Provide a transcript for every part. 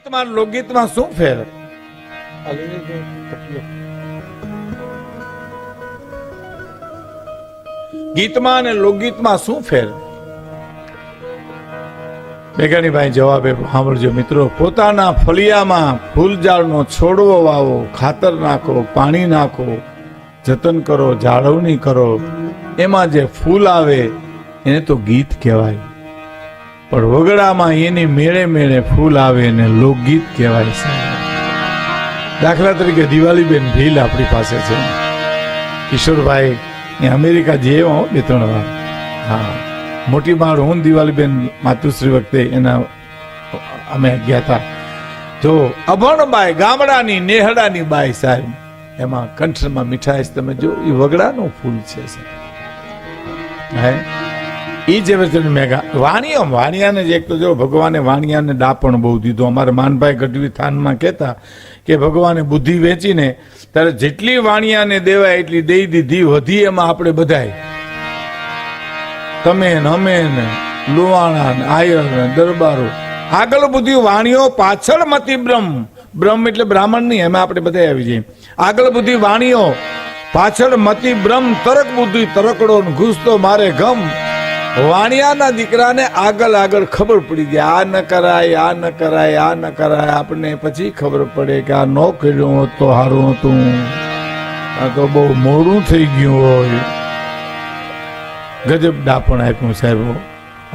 ગીતમાં લોકગીતમાં શું ફેર? ગીતમાં અને લોકગીતમાં શું ફેર? મેઘાણીભાઈ જવાબ સાંભળજો મિત્રો. પોતાના ફળિયામાં ફૂલઝાડનો છોડવો વાવો, ખાતર નાખો, પાણી નાખો, જતન કરો, જાળવણી કરો. એમાં જે ફૂલ આવે એને તો ગીત કહેવાય. પણ વગડામાં એની મેળે મેળે ફૂલ આવે એને લોકગીત કહેવાય છે. દાખલા તરીકે દિવાળીબેન ભીલ આપણી પાસે છે. કિશોરભાઈ એ અમેરિકા જઈએ બે ત્રણ વાર. હા, મોટી માળ હું દિવાળીબેન માતુશ્રી વખતે એના અમે ગયા હતા. જો અભણ બાઈ, ગામડાની નેહડાની બાઈ સાહેબ, એમાં કંઠમાં મીઠાઈશ તમે જો એ વગડાનું ફૂલ છે. હે એ જે મેઘા વાણિયાને જ એક તો જો ભગવાને વાણિયાને ડાપણ બહુ દીધો. અમારે માનભાઈ ગઢવી થાનમાં કહેતા કે ભગવાને બુદ્ધિ વેચીને ત્યારે જેટલી વાણિયાને દેવાય એટલી દઈ દીધી, વધી એમાં આપણે બધાય, તમે ને અમે ને લુવાણા ને આયર ને દરબારો, આગળ બુદ્ધિ વાણીઓ, પાછળ મતી બ્રહ્મ. બ્રહ્મ એટલે બ્રાહ્મણ નહીં, એમાં આપણે બધા આવી જઈએ. આગળ બુદ્ધિ વાણીઓ, પાછળ મતી બ્રહ્મ. તરક બુદ્ધિ તરકડો ઘૂસતો મારે ગમ. વાણિયાના દીકરાને આગળ ખબર પડી જાય, આ ન કરાય, આ ન કરાય, આ ન કરાય. આપણને પછી ખબર પડે કે આ ન કર્યું હોત તો સારું હતું, આ તો બહુ મોડું થઈ ગયું હોય. ગજબ ડાપણ આપ્યું સાહેબ.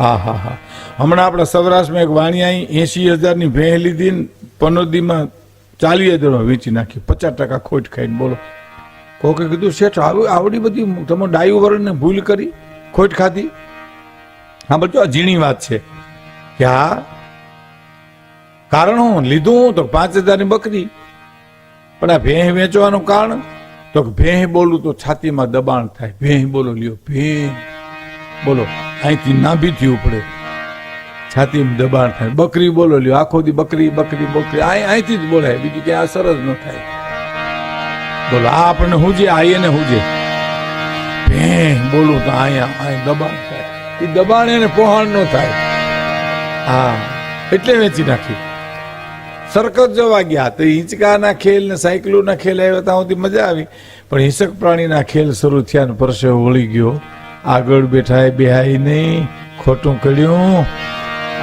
હા હા હા. હમણાં આપણા સૌરાષ્ટ્રમાં એક વાણિયા 80,000ની ભેંસ લીધી, 15 દીમાં 40,000 વેચી નાખી, 50% ખોટ ખાઈને. બોલો, કોકે કીધું શેઠ આવડી બધી તમે ડાયું વરણને ભૂલ કરી, ખોટ ખાધી? હા બચ્ચો, આ ઝીણી વાત છે કે હા કારણ હું લીધું તો 5,000ની બકરી, પણ આ ભેંસ વેચવાનું કારણ તો ભેંસ બોલું તો છાતીમાં દબાણ થાય. ભેંસ બોલો લ્યો, ભેંસ બોલો અહીંથી નાભીથી ઉપડે, છાતીમાં દબાણ થાય. બકરી બોલો લ્યો, આખો દી બકરી બકરી બકરી, અહીંથી જ બોલાય, બીજું ક્યાં અસર જ ન થાય. બોલો આ આપણને હુજે, આ એને હુજે. ભેંસ બોલું તો અહીંયા દબાણ થાય, એ દબાણ એને પહોંચ ન થાય. હા, એટલે વેચી નાખી. સર્કસ જોવા ગયા તો હિંચકાના ખેલ ને સાયકલોના ખેલ આવ્યા ત્યાં સુધી મજા આવી, પણ હિંસક પ્રાણીના ખેલ શરૂ થયા ને પરસેવો વળી ગયો. આગળ બેઠાય બેહાય નહીં, ખોટું કર્યું.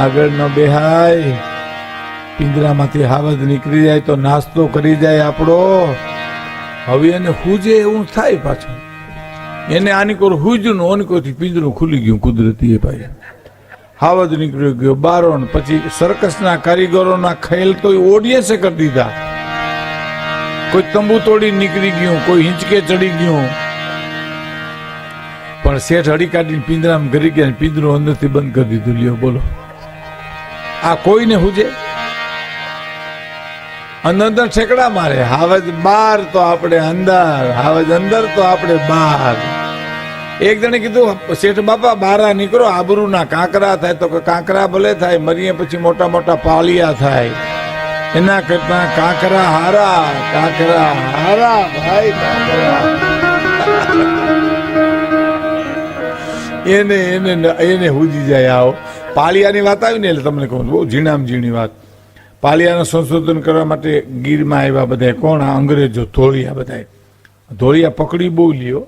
આગળ ન બેહાય, પિંજરામાંથી હાવજ નીકળી જાય તો નાસ્તો કરી જાય આપણો. હવે એને હુજે એવું થાય પાછું. એને આની કોર હુજનું, ઓની કોરથી પિંજરું ખુલી ગયું કુદરતી. એ ભાઈ હાવજ નીકળી ગયો બારો. પછી સર્કસના કારીગરોના ખેલ તો ઓડિયન્સે કરી દીધા. કોઈ તંબુ તોડી નીકળી ગયું, કોઈ હિંચકે ચડી ગયું, પણ શેઠ હડી કાઢીને પિંજરામાં ઘરી ગયા, પિંજરું અંદરથી બંધ કરી દીધું. લ્યો બોલો, આ કોઈને હુજે? અંદર ઠેકડા મારે. હાવજ બાર તો આપણે અંદર, હાવજ અંદર તો આપણે બહાર. એક જણે કીધું શેઠ બાપા બારા નીકળો, આબરૂના કાંકરા થાય. તો કાંકરા ભલે થાય, મરીએ પછી મોટા મોટા પાલિયા થાય. એના કરતા કાંકરા હારા, કાંકરા હારા ભાઈ, કાંકરા. એને હુજી જાય. આવો પાલિયાની વાત આવી ને એટલે તમને કહું, બહુ ઝીણામાં ઝીણી વાત. પાલિયાનું સંશોધન કરવા માટે ગીરમાં આવ્યા બધા. કોણ? અંગ્રેજો, ધોળિયા. બધા ધોળિયા પકડી બહુ લ્યો.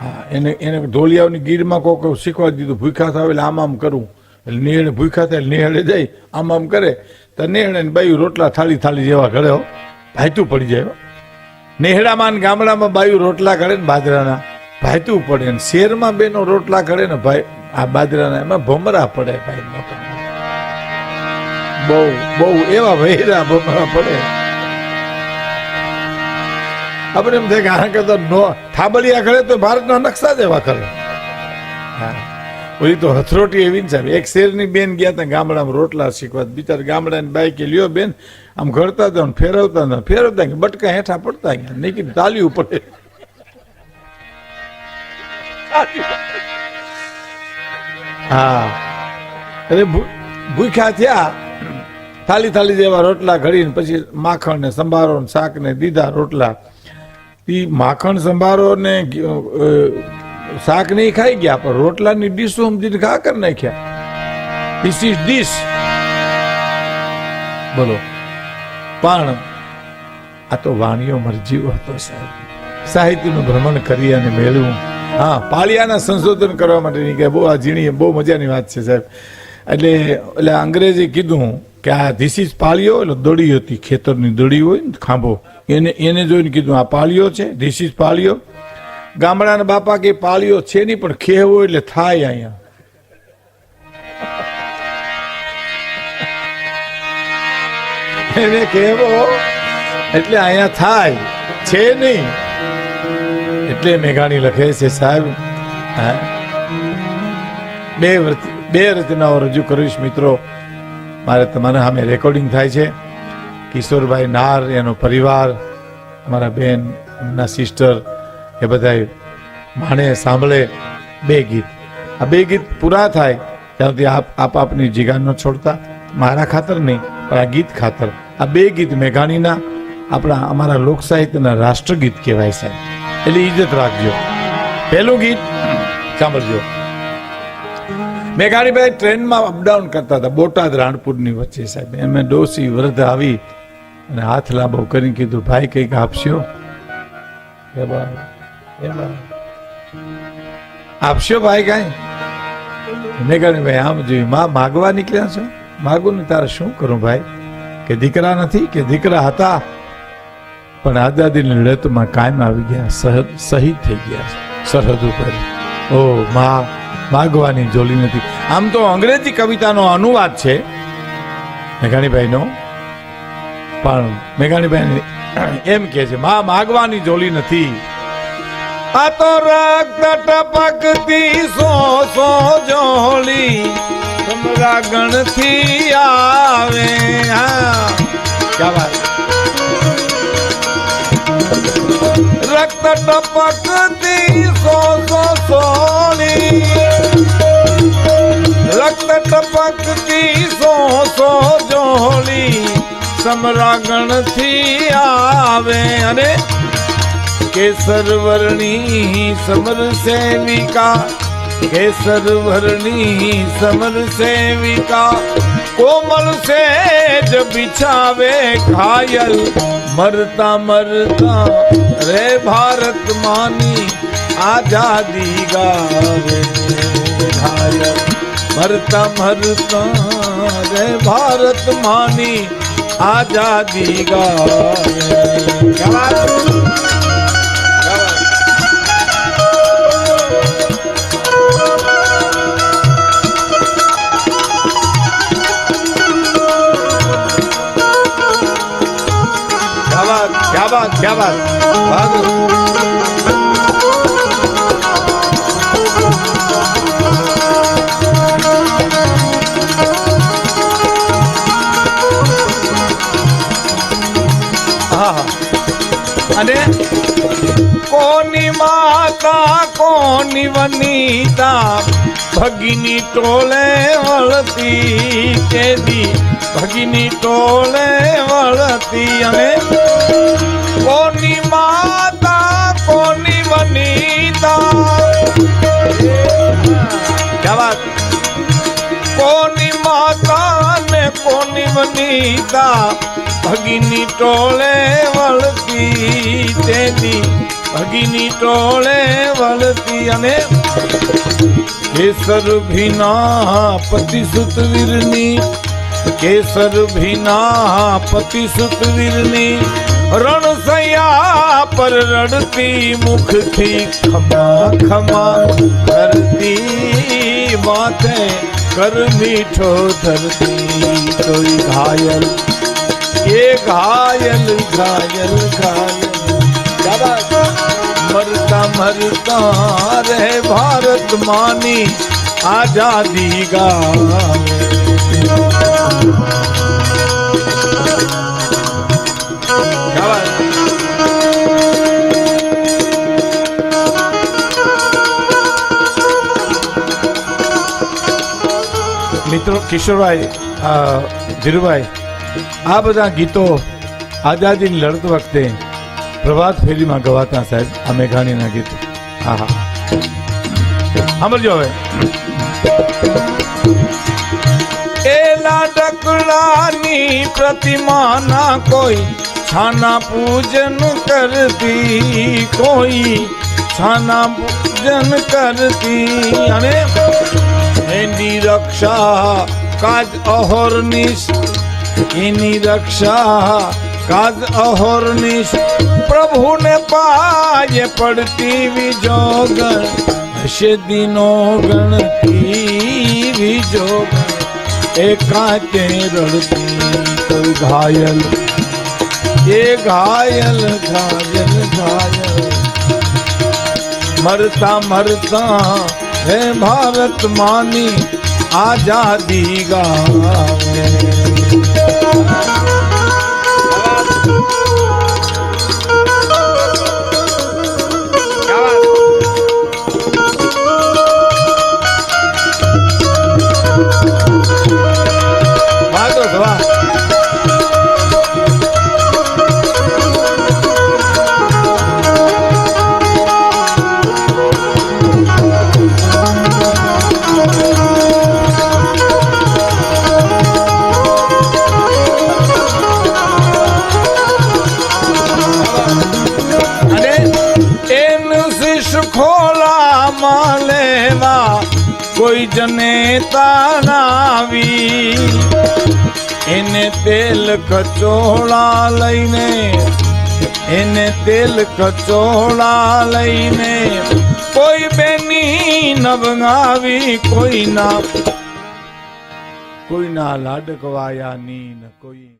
હા, એને ધોળિયાઓની ગીરમાં કોક શીખવા દીધું, ભૂખા થાવ એટલે આમ કરવું. એટલે નેહડે ભૂખા થાય, નેહડે જાય આમ કરે તો નેહડે બાયું રોટલા થાળી જેવા ઘડે ભાઈતું પડી જાય. નેહડામાં ગામડામાં બાયું રોટલા ઘડે ને બાજરાના, ભાઈતું પડે. ને શેરમાં બેનો રોટલા ઘડે ને ભાઈ આ બાજરાના, એમાં ભમરા પડે ભાઈ મોટા. બહુ બહુ એવા વહેરા ભમરા પડે. આપણે એમ થાય કે આ કરતા થાબલિયા કરે તો ભારતના નકશા જેવા કરે. હા, ઓલી તો હથરોટી એવી ને સાહેબ. એક શેરની બેન ગયા હતા ગામડામાં રોટલા શીખવા. બિચારા ગામડાની બાઈકે લ્યો બેન, આમ ઘડતા હતા ને ફેરવતા ગયા, બટકા હેઠા પડતા ગયા, નીકળી તાલ્યું પડે. હા, એટલે ભૂખ્યા થયા, થાળી જેવા રોટલા ઘડીને પછી માખણ ને સંભારો ને શાક ને દીધા રોટલા. માખણ સંભારો ને શાક નહીં ખાઈ ગયા, પણ રોટલાની ડીશો સમજીને ઘા કરી નાખ્યા. This is dish. બોલો, પણ આ તો વાણીઓ મરજીવો હતો સાહેબ. સાહિત્યનું ભ્રમણ કરી અને મેળવું, હા, પાળિયાના સંશોધન કરવા માટેની કે બહુ આ ઝીણી બહુ મજાની વાત છે સાહેબ. એટલે અંગ્રેજે કીધું કે આ ધીસ ઇઝ પાળીઓ, એટલે દડી હતી, ખેતરની દડી હોય ને ખાંભો, એને જોઈને કીધું આ પાળીઓ છે, ધીસ ઇઝ પાળીઓ. ગામડાના બાપા કે પાળીઓ છે નહીં, પણ ખેવો એટલે થાય અહીંયા. એને કહેવો એટલે અહીંયા થાય છે નહીં. એટલે મેઘાણી લખે છે સાહેબ, બે રચનાઓ રજૂ કરીશ મિત્રો. મારે તમારા સામે રેકોર્ડિંગ થાય છે. કિશોરભાઈ નાર, એનો પરિવાર, અમારા બેન, એમના સિસ્ટર, એ બધા માણે સાંભળે. બે ગીત, આ બે ગીત પૂરા થાય ત્યાં સુધી આપ આપની જીગાર ન છોડતા. મારા ખાતર નહીં, પણ આ ગીત ખાતર. આ બે ગીત મેઘાણીના અમારા લોક સાહિત્યના રાષ્ટ્રગીત કહેવાય સાહેબ. એટલે ઇજ્જત રાખજો. પહેલું ગીત સાંભળજો. મેઘાણીભાઈ ટ્રેનમાં અપડાઉન કરતા હતા બોટાદ રાણપુરની વચ્ચે સાહેબ. એમને ડોસી વૃદ્ધ આવી અને હાથ લાંબો કરીને કીધું, ભાઈ કંઈક આપશો? આપશો ભાઈ કાંઈ? મેઘાણીભાઈ આમ જોયું, માં માગવા નીકળ્યા છો? માગું ને તારે શું કરું ભાઈ? કે દીકરા નથી કે દીકરા હતા, પણ આઝાદીની લડતમાં કાયમ આવી ગયા, શહીદ થઈ ગયા સરહદ ઉપર. ઓ માં માગવાની જોલી નથી. આમ તો અંગ્રેજી કવિતાનો અનુવાદ છે મેઘાણીભાઈનો, પણ મેઘાણીભાઈ એમ કે છે, માં માગવાની જોલી નથી. આ તો રક્ત ટપકતી સો જોલી તમારા ગણથી આવે. હા, ક્યા વાત. રક્ત ટપકતી સો સોલી, રક્ત ટપકતી સો જોલી સમરાગણ થી આવે. અને કેસર વર્ણી સમર સેવિકા, કેસર વર્ણી સમર સેવિકા કોમલ સેજ બિછાવે ઘાયલ. મરતા મરતા રે ભારત માની આઝાદી ગાવે ઘાયલ. મરતા મરતા રે ભારત માની આઝાદી ગાવે. क्या बात. અને કોની માતા કોની વનિતા ભગીની ટોળે વળતી કેદી, ભગીની ટોળે વળતી. અને કોની માતા કોની વનિતા, ક્યા વાત. કોની માતા ને કોની વનિતા ભગીની ટોળે વળતી તેની, ભગીની ટોળે વળતી. અને કેસર ભીના પતિ સુત વીરની, કેસર ભીના પતિ સુત વીરની રણસૈયા પર રડતી મુખથી ખમા ખમા કરતી. માથે કર મીઠો ધરતી કોઈ ઘાયલ, એ ઘાયલ ઘાયલ ઘાયલ. મરતા મરતા રે ભારત માની આઝાદી ગાવે. મિત્રો કિશોરભાઈ, ધીરુભાઈ, આ બધા ગીતો આઝાદીની લડત વખતે પ્રભાત ફેરીમાં ગવાતા સાહેબ, આ મેઘાણીના ગીતો. હા હા, સાંભળજો હવે. એ નાટક લાકડાની પ્રતિમાના કોઈ છાના પૂજન કરતી, કોઈ છાના પૂજન કરતી, અને એની રક્ષા કાજ અહોરનિશ, એની રક્ષા કાજ અહોરનિશ પ્રભુને પાયે પડતી વિજોગણ, હશે દિનો ગણતી વિજોગણ, એકાંતે રડતી કોઈ ઘાયલ, એ ઘાયલ ઘાયલ ઘાયલ, મરતા મરતા હે ભારત માની આઝાદી ગાવે। ખોલામાં લેવા કોઈ જનેતા નાવી, એને તેલ કચોળા લઈને, એને તેલ કચોળા લઈને કોઈ બેની નવગાવી, કોઈના લાડકવાયા ની કોઈ